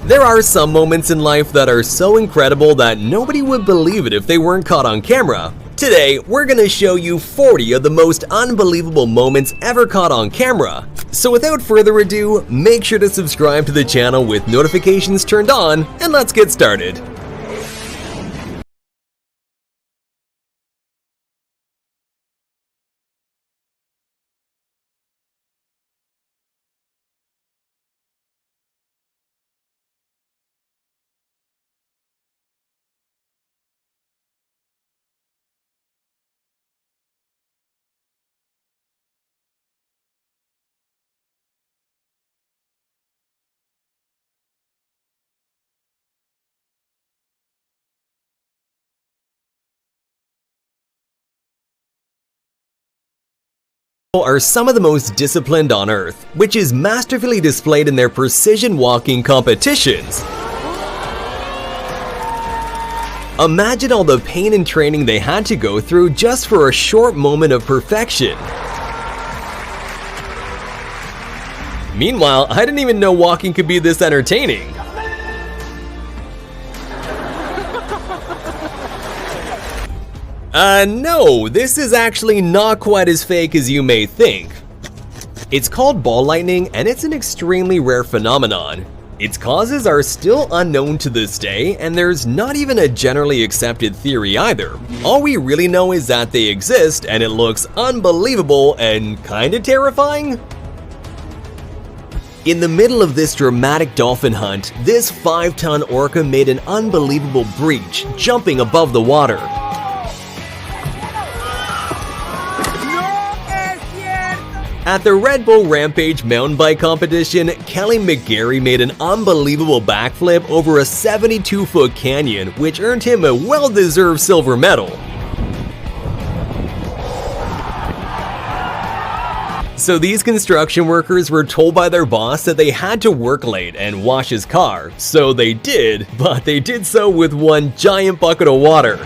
There are some moments in life that are so incredible that nobody would believe it if they weren't caught on camera. Today, we're gonna show you 40 of the most unbelievable moments ever caught on camera. So without further ado, make sure to subscribe to the channel with notifications turned on, and let's get started. Are some of the most disciplined on Earth, which is masterfully displayed in their precision walking competitions. Imagine all the pain and training they had to go through just for a short moment of perfection. Meanwhile, I didn't even know walking could be this entertaining. No, this is actually not quite as fake as you may think. It's called ball lightning, and it's an extremely rare phenomenon. Its causes are still unknown to this day, and there's not even a generally accepted theory either. All we really know is that they exist, and it looks unbelievable and kinda terrifying. In the middle of this dramatic dolphin hunt, this 5-ton orca made an unbelievable breach, jumping above the water. At the Red Bull Rampage mountain bike competition, Kelly McGarry made an unbelievable backflip over a 72-foot canyon, which earned him a well-deserved silver medal. So these construction workers were told by their boss that they had to work late and wash his car, so they did, but they did so with one giant bucket of water.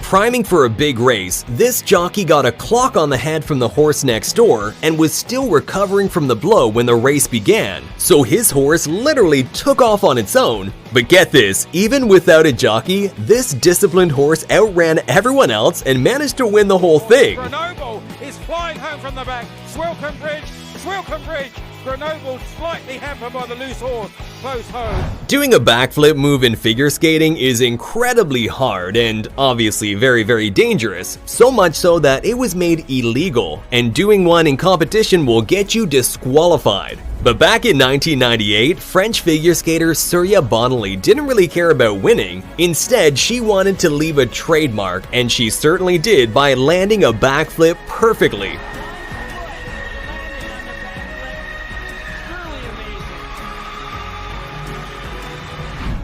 Priming for a big race, this jockey got a clock on the head from the horse next door and was still recovering from the blow when the race began, so his horse literally took off on its own. But get this, even without a jockey, this disciplined horse outran everyone else and managed to win the whole thing. Grenoble is flying home from the back. Swilcombe Bridge, Swilcombe Bridge. Grenoble slightly hampered by the loose horse, close home. Doing a backflip move in figure skating is incredibly hard and obviously very dangerous, so much so that it was made illegal, and doing one in competition will get you disqualified. But back in 1998, French figure skater Surya Bonelli didn't really care about winning. Instead, she wanted to leave a trademark, and she certainly did by landing a backflip perfectly.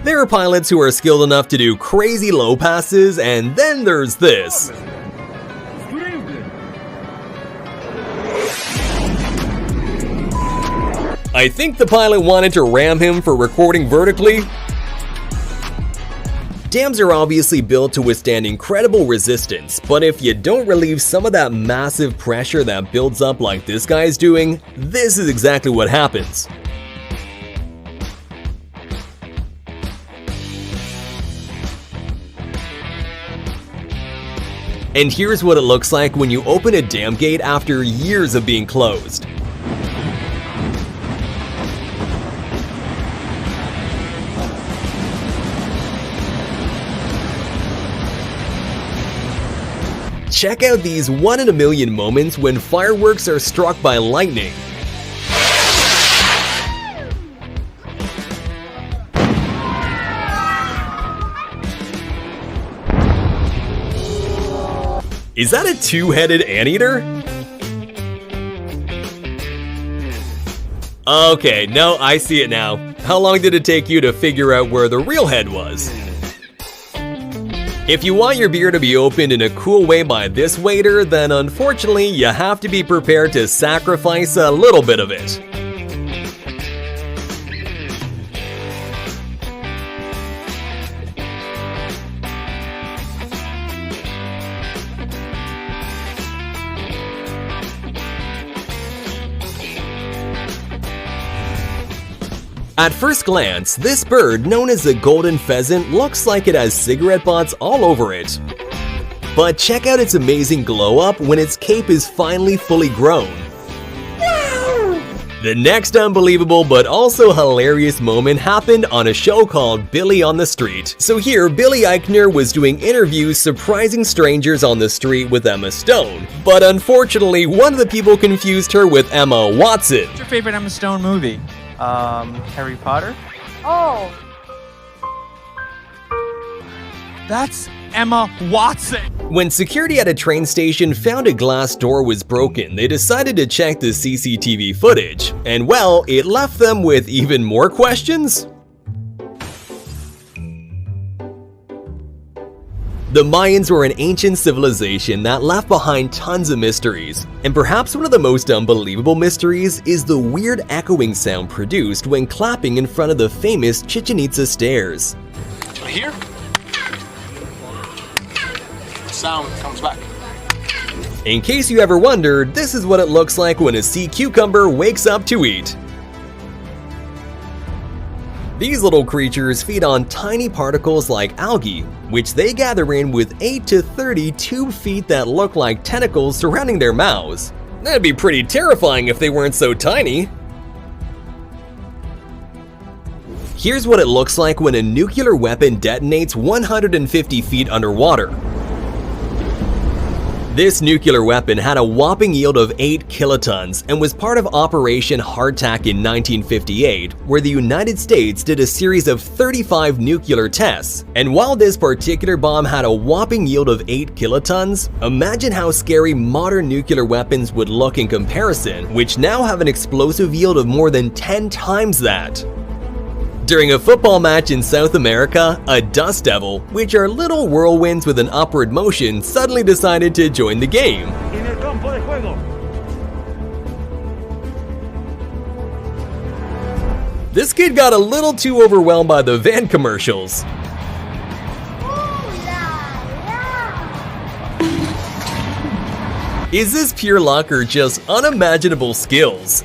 There are pilots who are skilled enough to do crazy low passes, and then there's this. I think the pilot wanted to ram him for recording vertically. Dams are obviously built to withstand incredible resistance, but if you don't relieve some of that massive pressure that builds up like this guy's doing, this is exactly what happens. And here's what it looks like when you open a dam gate after years of being closed. Check out these 1 in a million moments when fireworks are struck by lightning. Is that a two-headed anteater? Okay, no, I see it now. How long did it take you to figure out where the real head was? If you want your beer to be opened in a cool way by this waiter, then unfortunately you have to be prepared to sacrifice a little bit of it. At first glance, this bird, known as the golden pheasant, looks like it has cigarette butts all over it. But check out its amazing glow up when its cape is finally fully grown. The next unbelievable but also hilarious moment happened on a show called Billy on the Street. So here, Billy Eichner was doing interviews surprising strangers on the street with Emma Stone. But unfortunately, one of the people confused her with Emma Watson. What's your favorite Emma Stone movie? Harry Potter? Oh. That's Emma Watson! When security at a train station found a glass door was broken, they decided to check the CCTV footage. And well, it left them with even more questions. The Mayans were an ancient civilization that left behind tons of mysteries. And perhaps one of the most unbelievable mysteries is the weird echoing sound produced when clapping in front of the famous Chichen Itza stairs. Here? Sound comes back. In case you ever wondered, this is what it looks like when a sea cucumber wakes up to eat. These little creatures feed on tiny particles like algae, which they gather in with 8 to 30 tube feet that look like tentacles surrounding their mouths. That'd be pretty terrifying if they weren't so tiny. Here's what it looks like when a nuclear weapon detonates 150 feet underwater. This nuclear weapon had a whopping yield of 8 kilotons and was part of Operation Hardtack in 1958, where the United States did a series of 35 nuclear tests. And while this particular bomb had a whopping yield of 8 kilotons, imagine how scary modern nuclear weapons would look in comparison, which now have an explosive yield of more than 10 times that. During a football match in South America, a dust devil, which are little whirlwinds with an upward motion, suddenly decided to join the game. This kid got a little too overwhelmed by the van commercials. Is this pure luck or just unimaginable skills?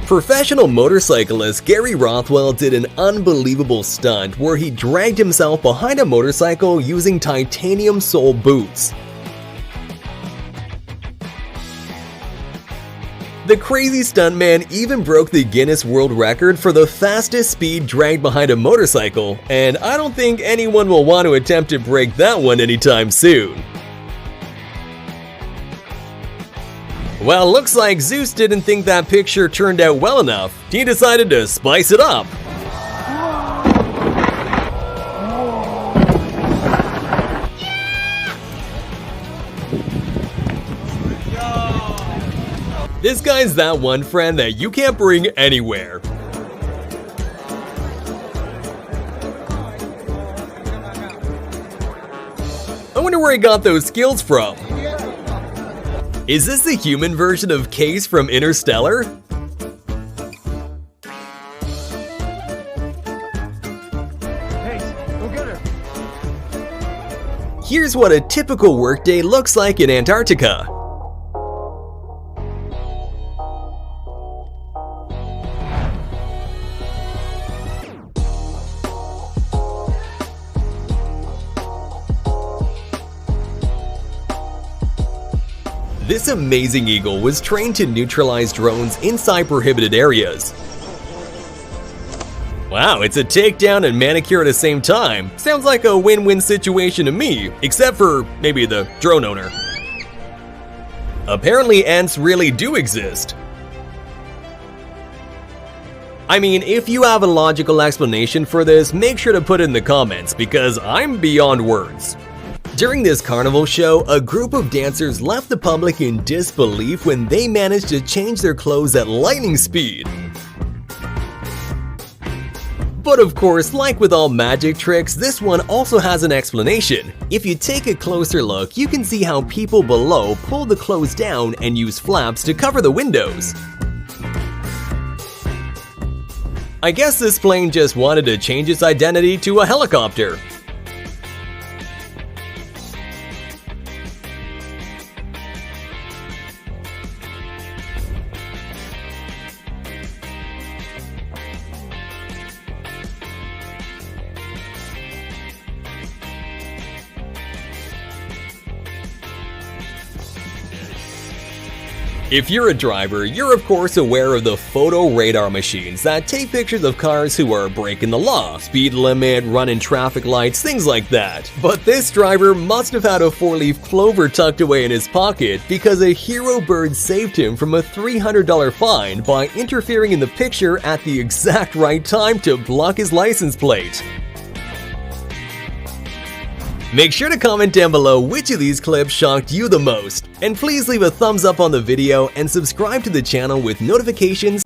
Professional motorcyclist Gary Rothwell did an unbelievable stunt where he dragged himself behind a motorcycle using titanium sole boots. The crazy stuntman even broke the Guinness World Record for the fastest speed dragged behind a motorcycle, and I don't think anyone will want to attempt to break that one anytime soon. Well, looks like Zeus didn't think that picture turned out well enough. He decided to spice it up. This guy's that one friend that you can't bring anywhere. I wonder where he got those skills from. Is this the human version of Case from Interstellar? Here's what a typical workday looks like in Antarctica. This amazing eagle was trained to neutralize drones inside prohibited areas. Wow, it's a takedown and manicure at the same time. Sounds like a win-win situation to me, except for maybe the drone owner. Apparently ants really do exist. I mean, if you have a logical explanation for this, make sure to put it in the comments because I'm beyond words. During this carnival show, a group of dancers left the public in disbelief when they managed to change their clothes at lightning speed. But of course, like with all magic tricks, this one also has an explanation. If you take a closer look, you can see how people below pull the clothes down and use flaps to cover the windows. I guess this plane just wanted to change its identity to a helicopter. If you're a driver, you're of course aware of the photo radar machines that take pictures of cars who are breaking the law, speed limit, running traffic lights, things like that. But this driver must have had a 4-leaf clover tucked away in his pocket because a hero bird saved him from a $300 fine by interfering in the picture at the exact right time to block his license plate. Make sure to comment down below which of these clips shocked you the most, and please leave a thumbs up on the video and subscribe to the channel with notifications